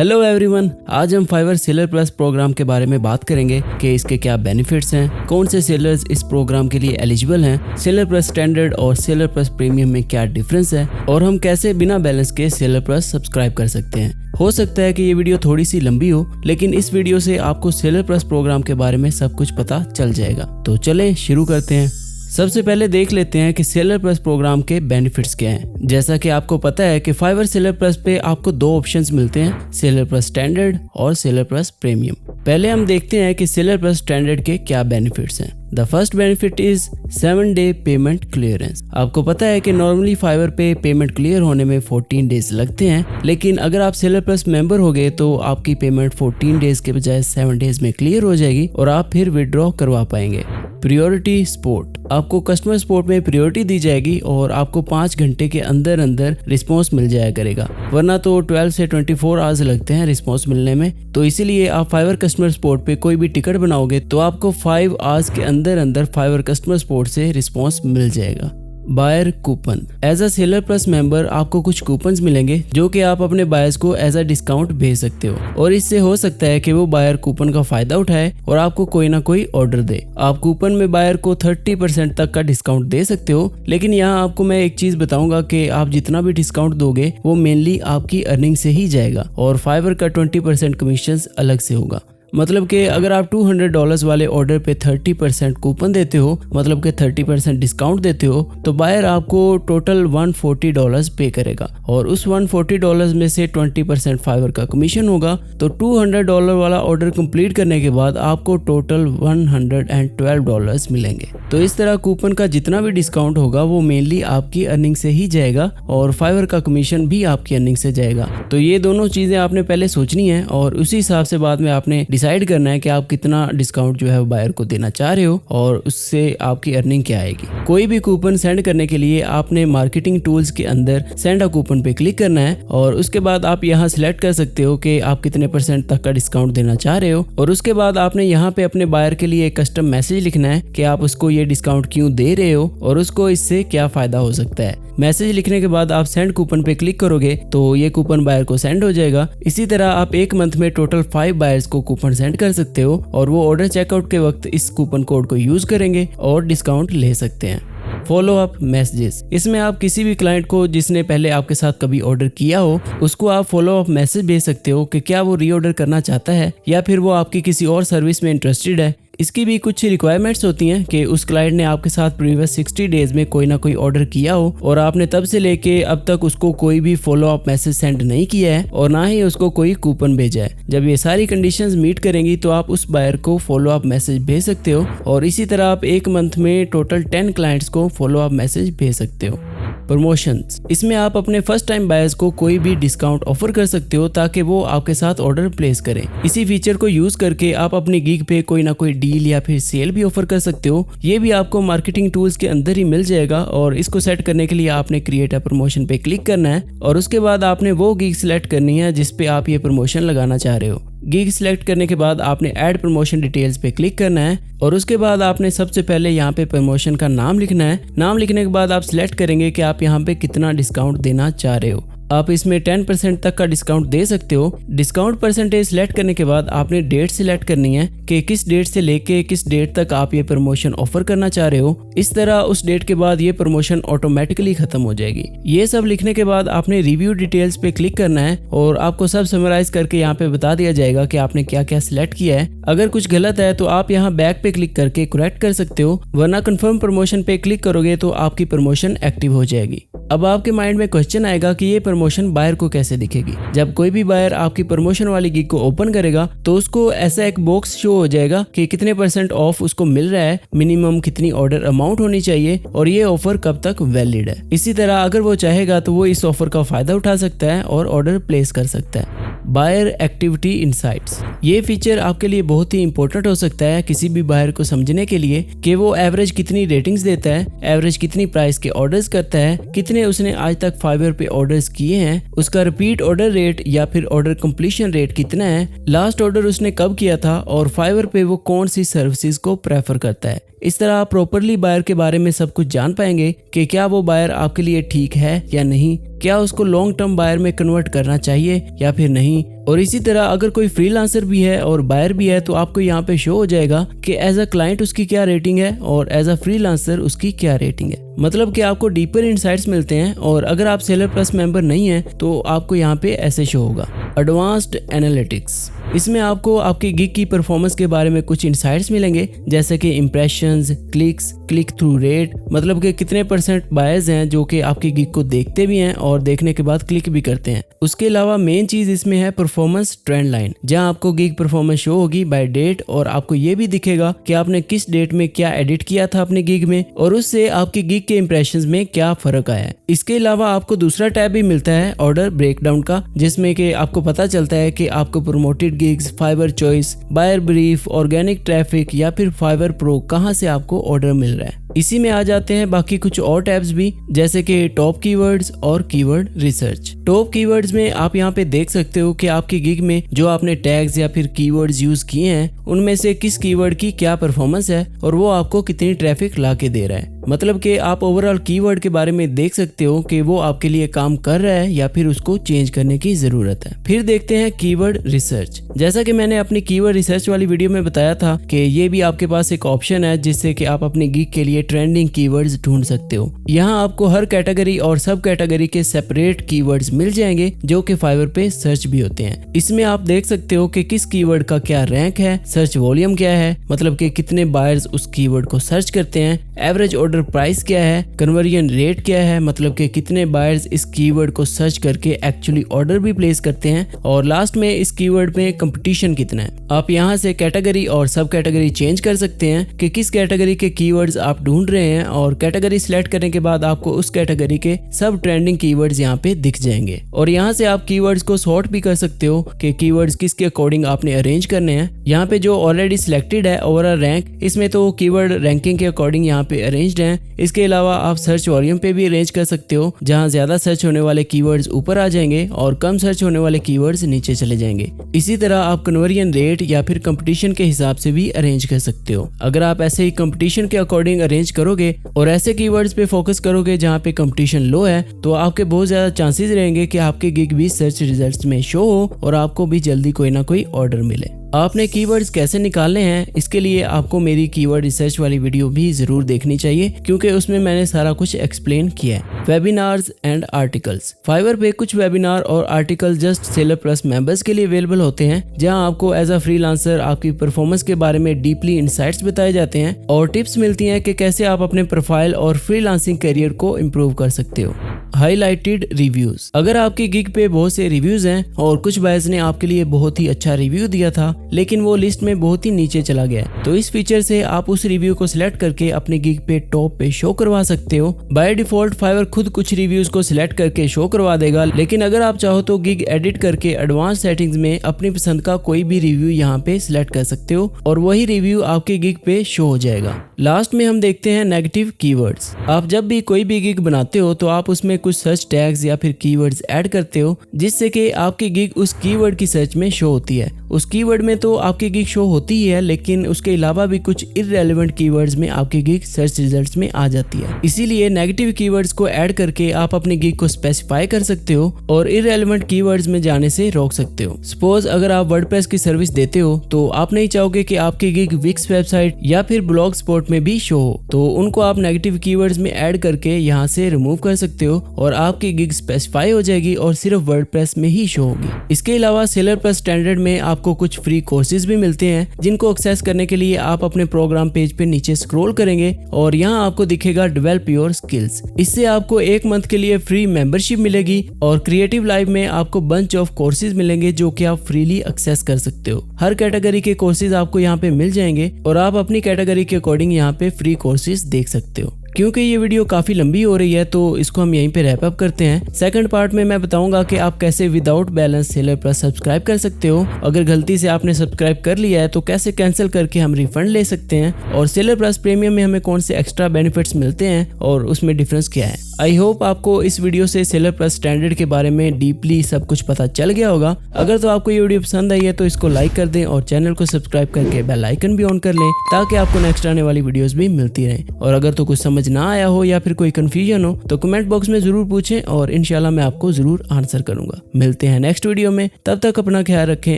Hello everyone, आज हम fibre seller plus programme के बारे में बात करेंगे कि इसके क्या बेनिफिट्स हैं, कौन से सेलर्स इस प्रोग्राम के लिए एलिजिबल हैं, सेलर प्लस स्टैंडर्ड और सेलर प्लस प्रीमियम में क्या डिफरेंस है और हम कैसे बिना बैलेंस के सेलर प्लस सब्सक्राइब कर सकते हैं। हो सकता है कि ये वीडियो थोड़ी सी लंबी हो, लेकिन इस वीडियो से आपको सेलर प्लस प्रोग्राम के बारे में सब कुछ पता चल जाएगा। तो चलें शुरू करते हैं। सबसे पहले देख लेते हैं कि सेलर प्लस प्रोग्राम के बेनिफिट्स क्या हैं। जैसा कि आपको पता है कि फाइवर सेलर प्लस पे आपको दो ऑप्शंस मिलते हैं, सेलर प्लस स्टैंडर्ड और सेलर प्लस प्रीमियम। पहले हम देखते हैं कि सेलर प्लस स्टैंडर्ड के क्या बेनिफिट्स हैं। The first benefit is 7 day payment clearance. आपको पता है कि नॉर्मली फाइवर पे पेमेंट क्लियर होने में 14 डेज लगते हैं, लेकिन अगर आप सेलर प्लस मेंबर हो गए तो आपकी पेमेंट 14 डेज के बजाय 7 डेज में क्लियर हो जाएगी और आप फिर विड्रॉ करवा पाएंगे। प्रायोरिटी सपोर्ट, आपको कस्टमर सपोर्ट में प्रायोरिटी दी जाएगी और आपको 5 घंटे के अंदर अंदर रिस्पॉन्स मिल जाया करेगा, वरना तो 12 से 24 आवर्स लगते हैं रिस्पॉन्स मिलने में। तो इसीलिए आप फाइवर कस्टमर सपोर्ट पे कोई भी टिकट बनाओगे तो आपको 5 आवर्स के अंदर फाइवर कस्टमर सपोर्ट से रिस्पॉन्स मिल जाएगा। Buyer coupon, as a seller plus member आपको कुछ कूपन्स मिलेंगे जो कि आप अपने बायर्स को एज अ डिस्काउंट भेज सकते हो और इससे हो सकता है कि वो बायर कूपन का फायदा उठाए और आपको कोई ना कोई ऑर्डर दे। आप कूपन में बायर को 30% तक का डिस्काउंट दे सकते हो, लेकिन यहाँ आपको मैं एक चीज बताऊंगा कि आप जितना भी डिस्काउंट दोगे वो मेनली आपकी अर्निंग से ही जाएगा और फाइवर का 20% कमीशन अलग से होगा। मतलब कि अगर आप $200 वाले ऑर्डर पे 30% कूपन देते हो, मतलब कि 30% डिस्काउंट देते हो, तो बायर आपको टोटल $140 पे करेगा और उस $140 में से 20% फाइवर का कमीशन होगा। तो $200 वाला ऑर्डर कंप्लीट करने के बाद आपको टोटल $112 मिलेंगे। तो इस तरह कूपन का जितना भी डिस्काउंट होगा वो मेनली आपकी अर्निंग से ही जाएगा और फाइवर का कमीशन भी आपकी अर्निंग से जाएगा। तो ये दोनों चीजें आपने पहले सोचनी है और उसी हिसाब से बाद में आपने डिसाइड करना है कि आप कितना डिस्काउंट जो है बायर को देना चाह रहे हो और उससे आपकी अर्निंग क्या आएगी। कोई भी कूपन सेंड करने के लिए आपने मार्केटिंग टूल्स के अंदर सेंड अ कूपन पे क्लिक करना है और उसके बाद आप यहाँ सिलेक्ट कर सकते हो कि आप कितने % तक का डिस्काउंट देना चाह रहे हो और उसके बाद आपने यहाँ पे अपने बायर के लिए एक कस्टम मैसेज लिखना है कि आप उसको ये डिस्काउंट क्यों दे रहे हो और उसको इससे क्या फायदा हो सकता है। मैसेज लिखने के बाद आप सेंड कूपन पे क्लिक करोगे तो ये कूपन बायर को सेंड हो जाएगा। इसी तरह आप एक मंथ में टोटल 5 बायर्स को कूपन सेंड कर सकते हो और वो ऑर्डर चेकआउट के वक्त इस कूपन कोड को यूज करेंगे और डिस्काउंट ले सकते हैं। फॉलो अप मैसेजेस, इसमें आप किसी भी क्लाइंट को जिसने पहले आपके साथ कभी ऑर्डर किया हो उसको आप फॉलो अप मैसेज भेज सकते हो कि क्या वो रीऑर्डर करना चाहता है या फिर वो आपकी किसी और सर्विस में इंटरेस्टेड है। इसकी भी कुछ रिक्वायरमेंट्स होती हैं कि उस क्लाइंट ने आपके साथ प्रीवियस 60 डेज में कोई ना कोई ऑर्डर किया हो और आपने तब से लेके अब तक उसको कोई भी फॉलो अप मैसेज सेंड नहीं किया है और ना ही उसको कोई कूपन भेजा है। जब ये सारी कंडीशंस मीट करेंगी तो आप उस बायर को फॉलो अप मैसेज भेज सकते हो और इसी तरह आप एक मंथ में टोटल 10 क्लाइंट्स को फॉलो अप मैसेज भेज सकते हो। प्रमोशंस, इसमें आप अपने फर्स्ट टाइम बायर्स को कोई भी डिस्काउंट ऑफर कर सकते हो ताकि वो आपके साथ ऑर्डर प्लेस करें। इसी फीचर को यूज करके आप अपनी गिग पे कोई ना कोई डील या फिर सेल भी ऑफर कर सकते हो। ये भी आपको मार्केटिंग टूल्स के अंदर ही मिल जाएगा और इसको सेट करने के लिए आपने क्रिएट अ प्रमोशन पे क्लिक करना है और उसके बाद आपने वो गिग सिलेक्ट करनी है जिस पे आप ये प्रमोशन लगाना चाह रहे हो। गिग सिलेक्ट करने के बाद आपने ऐड प्रमोशन डिटेल्स पे क्लिक करना है और उसके बाद आपने सबसे पहले यहाँ पे प्रमोशन का नाम लिखना है। नाम लिखने के बाद आप सिलेक्ट करेंगे कि आप यहाँ पे कितना डिस्काउंट देना चाह रहे हो। आप इसमें 10% तक का डिस्काउंट दे सकते हो। डिस्काउंट परसेंटेज सिलेक्ट करने के बाद आपने डेट सिलेक्ट करनी है कि किस डेट से लेके किस डेट तक आप ये प्रमोशन ऑफर करना चाह रहे हो। इस तरह उस डेट के बाद ये प्रमोशन ऑटोमेटिकली खत्म हो जाएगी। ये सब लिखने के बाद आपने रिव्यू डिटेल्स पे क्लिक करना है और आपको सब समराइज करके यहाँ पे बता दिया जाएगा कि आपने क्या क्या सिलेक्ट किया है। अगर कुछ गलत है तो आप यहाँ बैक पे क्लिक करके करेक्ट कर सकते हो, वरना कंफर्म प्रमोशन पे क्लिक करोगे तो आपकी प्रमोशन एक्टिव हो जाएगी। अब आपके माइंड में क्वेश्चन आएगा कि ये प्रमोशन बायर को कैसे दिखेगी। जब कोई भी बायर आपकी प्रमोशन वाली गिग को ओपन करेगा तो उसको ऐसा एक बॉक्स शो हो जाएगा कि कितने % ऑफ उसको मिल रहा है, मिनिमम कितनी ऑर्डर अमाउंट होनी चाहिए और ये ऑफर कब तक वैलिड है। इसी तरह अगर वो चाहेगा तो वो इस ऑफर का फायदा उठा सकता है और ऑर्डर प्लेस कर सकता है। बायर एक्टिविटी इनसाइट्स, ये फीचर आपके लिए बहुत ही इंपॉर्टेंट हो सकता है किसी भी बायर को समझने के लिए कि वो एवरेज कितनी रेटिंग्स देता है, एवरेज कितनी प्राइस के ऑर्डर्स करता है, कितने उसने आज तक फाइवर पे ऑर्डर्स किए हैं, उसका रिपीट ऑर्डर रेट या फिर ऑर्डर कंप्लीशन रेट कितना है, लास्ट ऑर्डर उसने कब किया था और फाइवर पे वो कौन सी सर्विसेज को प्रेफर करता है। इस तरह आप प्रॉपरली बायर के बारे में सब कुछ जान पाएंगे कि क्या वो बायर आपके लिए ठीक है या नहीं, क्या उसको लॉन्ग टर्म बायर में कन्वर्ट करना चाहिए या फिर नहीं, और इसी तरह अगर कोई फ्रीलांसर भी है और बायर भी है तो आपको यहाँ पे शो हो जाएगा कि एज अ क्लाइंट उसकी क्या रेटिंग है और एज अ फ्रीलांसर उसकी क्या रेटिंग है। मतलब कि आपको डीपर इनसाइट्स मिलते हैं। और अगर आप सेलर प्लस मेंबर नहीं है तो आपको यहाँ पे ऐसे शो होगा एडवांस्ड एनालिटिक्स। इसमें आपको आपके गिग की परफॉर्मेंस के बारे में कुछ इंसाइट्स मिलेंगे, जैसे कि impressions, clicks, click through rate, मतलब कि कितने परसेंट बायर्स हैं जो कि आपकी गिग को देखते भी हैं और देखने के बाद क्लिक भी करते हैं। उसके अलावा मेन चीज इसमें है परफॉर्मेंस ट्रेंड लाइन, जहां आपको गिग परफॉर्मेंस शो होगी बाय डेट और आपको ये भी दिखेगा कि आपने किस डेट में क्या एडिट किया था अपने गिग में और उससे आपकी गिग के इंप्रेशंस में क्या फर्क आया है। इसके अलावा आपको दूसरा टैब भी मिलता है ऑर्डर ब्रेकडाउन का, जिसमें कि आपको पता चलता है कि आपको promoted gigs, Fiverr choice, buyer brief, organic traffic या फिर फाइवर प्रो कहां से आपको ऑर्डर मिल रहा है। इसी में आ जाते हैं बाकी कुछ और टैब्स भी, जैसे कि टॉप कीवर्ड्स और कीवर्ड रिसर्च। टॉप कीवर्ड्स में आप यहाँ पे देख सकते हो कि आपकी गिग में जो आपने टैग्स या फिर कीवर्ड्स यूज किए हैं उनमें से किस कीवर्ड की क्या परफॉर्मेंस है और वो आपको कितनी ट्रैफिक ला के दे रहा है। मतलब कि आप ओवरऑल कीवर्ड के बारे में देख सकते हो कि वो आपके लिए काम कर रहा है या फिर उसको चेंज करने की जरूरत है। फिर देखते हैं कीवर्ड रिसर्च। जैसा कि मैंने अपनी कीवर्ड रिसर्च वाली वीडियो में बताया था कि ये भी आपके पास एक ऑप्शन है जिससे कि आप अपनी गिग के लिए ट्रेंडिंग कीवर्ड्स ढूंढ सकते हो। यहाँ आपको हर कैटेगरी और सब कैटेगरी के सेपरेट कीवर्ड्स मिल जाएंगे जो कि फाइवर पे सर्च भी होते हैं। इसमें आप देख सकते हो कि किस कीवर्ड का क्या रैंक है, सर्च वॉल्यूम क्या है, मतलब कि कितने बायर्स उस कीवर्ड को सर्च करते हैं, एवरेज ऑर्डर प्राइस क्या है, कन्वर्जन रेट क्या है, मतलब कि कितने बायर्स इस कीवर्ड को सर्च करके एक्चुअली ऑर्डर भी प्लेस करते हैं, और लास्ट में इस कीवर्ड में कंपटीशन कितना है। आप यहाँ से कैटेगरी और सब कैटेगरी चेंज कर सकते हैं कि किस कैटेगरी के कीवर्ड्स आप ढूंढ रहे हैं और कैटेगरी सिलेक्ट करने के बाद आपको उस कैटेगरी के सब ट्रेंडिंग कीवर्ड्स यहाँ पे दिख जाएंगे। और यहाँ से आप कीवर्ड्स को सॉर्ट भी कर सकते हो कि कीवर्ड्स किसके अकॉर्डिंग आपने अरेंज करने हैं। यहाँ पे जो ऑलरेडी सिलेक्टेड है ओवरऑल रैंक, इसमें तो कीवर्ड रैंकिंग के अकॉर्डिंग यहाँ पे अरेंज्ड हैं। इसके अलावा आप सर्च वॉल्यूम पे भी अरेंज कर सकते हो, जहाँ ज्यादा सर्च होने वाले कीवर्ड्स ऊपर आ जाएंगे और कम सर्च होने वाले कीवर्ड्स नीचे चले जाएंगे। इसी तरह आप कन्वर्जन रेट या फिर कंपटीशन के हिसाब से भी अरेंज कर सकते हो। अगर आप ऐसे ही कंपटीशन के अकॉर्डिंग अरेंज करोगे और ऐसे कीवर्ड्स पे फोकस करोगे जहाँ पे कंपटीशन लो है, तो आपके बहुत ज्यादा चांसेस रहेंगे कि आपके गिग भी सर्च रिजल्ट्स में शो हो और आपको भी जल्दी कोई ना कोई ऑर्डर मिले। आपने कीवर्ड्स कैसे निकालने हैं, इसके लिए आपको मेरी कीवर्ड रिसर्च वाली वीडियो भी जरूर देखनी चाहिए, क्योंकि उसमें मैंने सारा कुछ एक्सप्लेन किया है। Webinars and articles. फाइवर पे कुछ वेबिनार और article just seller plus members के लिए अवेलेबल होते हैं, जहां आपको एज अ फ्रीलांसर आपकी परफॉर्मेंस के बारे में डीपली इंसाइट्स बताए जाते हैं और टिप्स मिलती हैं कि कैसे आप अपने प्रोफाइल और फ्रीलांसिंग करियर को इम्प्रूव कर सकते हो। Highlighted reviews. अगर आपकी गिग पे बहुत से रिव्यूज हैं और कुछ बायर्स ने आपके लिए बहुत ही अच्छा रिव्यू दिया था लेकिन वो लिस्ट में बहुत ही नीचे चला गया, तो इस फीचर से आप उस रिव्यू को सिलेक्ट करके अपने गिग पे टॉप पे शो करवा सकते हो। बाय डिफॉल्ट फाइवर खुद कुछ रिव्यूज को सिलेक्ट करके शो करवा देगा, लेकिन अगर आप चाहो तो गिग एडिट करके एडवांस सेटिंग्स में अपनी पसंद का कोई भी रिव्यू यहाँ पे सिलेक्ट कर सकते हो और वही रिव्यू आपके गिग पे शो हो जाएगा। लास्ट में हम देखते हैं नेगेटिव कीवर्ड्स। आप जब भी कोई भी गिग बनाते हो तो आप उसमें कुछ सर्च टैग्स या फिर कीवर्ड्स ऐड करते हो, जिससे कि आपकी गिग उस कीवर्ड की सर्च में शो होती है। उस कीवर्ड में तो आपकी गिग शो होती ही है, लेकिन उसके अलावा भी कुछ इररेलेवेंट कीवर्ड्स में आपकी गिग सर्च रिजल्ट्स में आ जाती है। इसीलिए नेगेटिव कीवर्ड्स को ऐड करके आप अपनी गिग को स्पेसिफाई कर सकते हो और इररेलेवेंट कीवर्ड्स में जाने से रोक सकते हो। सपोज अगर आप वर्डप्रेस की सर्विस देते हो तो आप नहीं चाहोगे कि आपकी गिग विक्स वेबसाइट या फिर ब्लॉग स्पॉट में भी शो हो, तो उनको आप नेगेटिव कीवर्ड्स में ऐड करके यहाँ से रिमूव कर सकते हो और आपकी गिग स्पेसिफाई हो जाएगी और सिर्फ वर्डप्रेस में ही शो होगी। इसके अलावा सेलर प्लस स्टैंडर्ड में आपको कुछ फ्री कोर्सेज भी मिलते हैं, जिनको एक्सेस करने के लिए आप अपने प्रोग्राम पेज पे नीचे स्क्रॉल करेंगे और यहाँ आपको दिखेगा डेवलप योर स्किल्स। इससे आपको 1 मंथ के लिए फ्री मेंबरशिप मिलेगी और क्रिएटिव लाइव में आपको बंच ऑफ कोर्सेज मिलेंगे जो कि आप फ्रीली एक्सेस कर सकते हो। हर कैटेगरी के कोर्सेज आपको यहाँ पे मिल जाएंगे और आप अपनी कैटेगरी के अकॉर्डिंग यहाँ पे फ्री कोर्सेज देख सकते हो। क्योंकि ये वीडियो काफी लंबी हो रही है तो इसको हम यहीं पे रैप अप करते हैं। सेकंड पार्ट में मैं बताऊंगा कि आप कैसे without balance seller plus subscribe कर सकते हो। अगर गलती से आपने सब्सक्राइब कर लिया है तो कैसे कैंसिल करके हम रिफंड ले सकते हैं और सेलर प्लस प्रीमियम में हमें कौन से एक्स्ट्रा बेनिफिट्स मिलते हैं और उसमें डिफरेंस क्या है। आई होप आपको इस वीडियो से सेलर प्लस स्टैंडर्ड के बारे में डीपली सब कुछ पता चल गया होगा। अगर तो आपको ये वीडियो पसंद आई है तो इसको लाइक कर दें और चैनल को सब्सक्राइब करके बेल आइकन भी ऑन कर लें ताकि आपको नेक्स्ट आने वाली वीडियोस भी मिलती रहें। और अगर तो कुछ समझ ना आया हो या फिर कोई कंफ्यूजन हो तो कमेंट बॉक्स में जरूर पूछें और इंशाल्लाह मैं आपको जरूर आंसर करूंगा। मिलते हैं नेक्स्ट वीडियो में, तब तक अपना ख्याल रखें।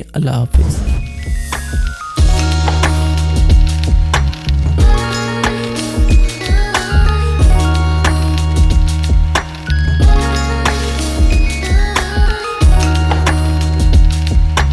अल्लाह हाफिज।